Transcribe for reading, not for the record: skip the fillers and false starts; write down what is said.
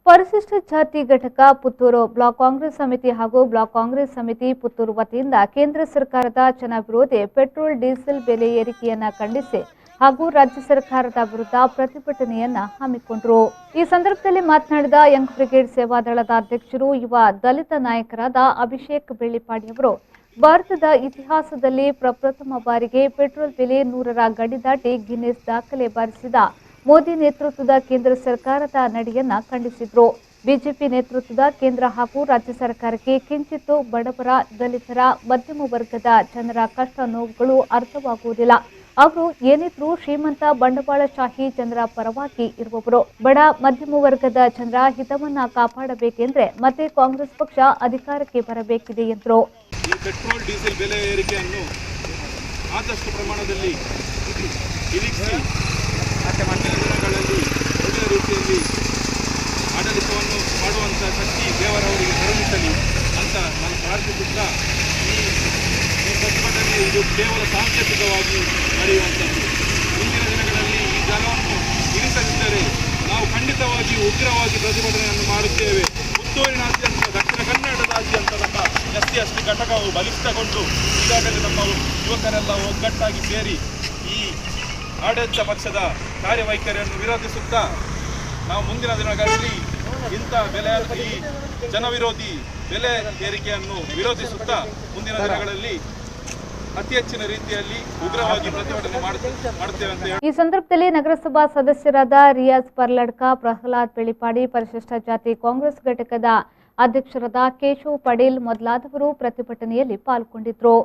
ಪರಿಶಿಷ್ಟ ಜಾತಿ ಘಟಕ ಪುತ್ತೂರು ಬ್ಲಾಕ್ ಕಾಂಗ್ರೆಸ್ ಸಮಿತಿ ಹಾಗೂ ಬ್ಲಾಕ್ ಕಾಂಗ್ರೆಸ್ ಸಮಿತಿ ಪುತ್ತೂರು ವತಿಯಿಂದ ಕೇಂದ್ರ ಸರ್ಕಾರದ ಜನ ವಿರೋಧಿ ಪೆಟ್ರೋಲ್ ಡೀಸೆಲ್ ಬೆಲೆ ಏರಿಕೆಯನ್ನ ಖಂಡಿಸಿ ಹಾಗೂ ರಾಜ್ಯ ಸರ್ಕಾರದ ವಿರುದ್ಧ ಪ್ರತಿಭಟನೆಯನ್ನ ಹಮ್ಮಿಕೊಂಡರು। ಈ ಸಂದರ್ಭದಲ್ಲಿ ಮಾತನಾಡಿದ ಯಂಗ್ ಬ್ರಿಗೇಡ್ ಸೇವಾದಳದ ಅಧ್ಯಕ್ಷರು ಯುವ ದಲಿತ ನಾಯಕರಾದ ಅಭಿಷೇಕ್ ಬೆಳ್ಳಿಪಾಡಿ ಅವರು ಭಾರತದ ಇತಿಹಾಸದಲ್ಲಿ ಪ್ರಪ್ರಥಮ ಬಾರಿಗೆ ಪೆಟ್ರೋಲ್ ಬೆಲೆ 100ರ ಗಡಿ ದಾಟಿ ಗಿನ್ನೆಸ್ ದಾಖಲೆ ಬಾರಿಸಿದ ಮೋದಿ ನೇತೃತ್ವದ ಕೇಂದ್ರ ಸರ್ಕಾರದ ನಡೆಯನ್ನ ಖಂಡಿಸಿದರು। ಬಿಜೆಪಿ ನೇತೃತ್ವದ ಕೇಂದ್ರ ಹಾಗೂ ರಾಜ್ಯ ಸರ್ಕಾರಕ್ಕೆ ಕಿಂಚಿತ್ತು ಬಡವರ, ದಲಿತರ, ಮಧ್ಯಮ ವರ್ಗದ ಜನರ ಕಷ್ಟ ನೋವುಗಳು ಅರ್ಥವಾಗುವುದಿಲ್ಲ। ಅವರು ಏನಿದ್ರು ಶ್ರೀಮಂತ ಬಂಡವಾಳಶಾಹಿ ಜನರ ಪರವಾಗಿ ಇರುವವರು। ಬಡ ಮಧ್ಯಮ ವರ್ಗದ ಜನರ ಹಿತವನ್ನ ಕಾಪಾಡಬೇಕೆಂದ್ರೆ ಮತ್ತೆ ಕಾಂಗ್ರೆಸ್ ಪಕ್ಷ ಅಧಿಕಾರಕ್ಕೆ ಬರಬೇಕಿದೆ ಎಂದರು। ಈ ಪೆಟ್ರೋಲ್ ಡೀಸೆಲ್ ಬೆಲೆ ಏರಿಕೆಯನ್ನು ಆದಷ್ಟು ಪ್ರಮಾಣದಲ್ಲಿ ಇಳಿಸಿ ಮುಂದಿನ ದಿನಗಳಲ್ಲಿ ಒಳ್ಳೆಯ ರೀತಿಯಲ್ಲಿ ಆಡಳಿತವನ್ನು ಮಾಡುವಂಥ ಶಕ್ತಿ ದೇವರವರಿಗೆ ಕರುಣಿಸಲಿ ಅಂತ ನಾನು ಪ್ರಾರ್ಥಿಸುತ್ತಾ ಈ ಪ್ರತಿಭಟನೆ ಇದು ಕೇವಲ ಸಾಂಕೇತಿಕವಾಗಿ ನಡೆಯುವಂಥದ್ದು। ಮುಂದಿನ ದಿನಗಳಲ್ಲಿ ಈ ಜನವನ್ನು ಇಳಿಸದಿದ್ದರೆ ನಾವು ಖಂಡಿತವಾಗಿ ಉಗ್ರವಾಗಿ ಪ್ರತಿಭಟನೆಯನ್ನು ಮಾಡುತ್ತೇವೆ। ಪುತ್ತೂರಿನಾದ್ಯಂತ, ದಕ್ಷಿಣ ಕನ್ನಡದಾದ್ಯಂತ ನಮ್ಮ SC/ST ಘಟಕವು ಬಲಿಷ್ಠಗೊಂಡು ಈಗಾಗಲೇ ನಮ್ಮ ಯುವಕರೆಲ್ಲ ಒಗ್ಗಟ್ಟಾಗಿ ಸೇರಿ ಈ ಆಡಳಿತ ಪಕ್ಷದ ಕಾರ್ಯವೈಖರಿಯನ್ನು ವಿರೋಧಿಸುತ್ತಾ ನಾವು ಮುಂದಿನ ದಿನಗಳಲ್ಲಿ ಇಂಥ ಈ ಜನವಿರೋಧಿ ಬೆಲೆ ಏರಿಕೆಯನ್ನು ವಿರೋಧಿಸುತ್ತಾ ಮುಂದಿನ ದಿನಗಳಲ್ಲಿ ಅತಿ ಹೆಚ್ಚಿನ ರೀತಿಯಲ್ಲಿ ಉಗ್ರವಾಗಿ ಪ್ರತಿಭಟನೆ ಮಾಡುತ್ತೇವೆ ಅಂತ ಈ ಸಂದರ್ಭದಲ್ಲಿ ನಗರಸಭಾ ಸದಸ್ಯರಾದ ರಿಯಾಜ್ ಪರ್ಲಡ್ಕ, ಪ್ರಹ್ಲಾದ್ ಬೆಳ್ಳಿಪಾಡಿ, ಪರಿಶಿಷ್ಟ ಜಾತಿ ಕಾಂಗ್ರೆಸ್ ಘಟಕದ ಅಧ್ಯಕ್ಷರಾದ ಕೇಶವ್ ಪಡೇಲ್ ಮೊದಲಾದವರು ಪ್ರತಿಭಟನೆಯಲ್ಲಿ ಪಾಲ್ಗೊಂಡಿದ್ದರು।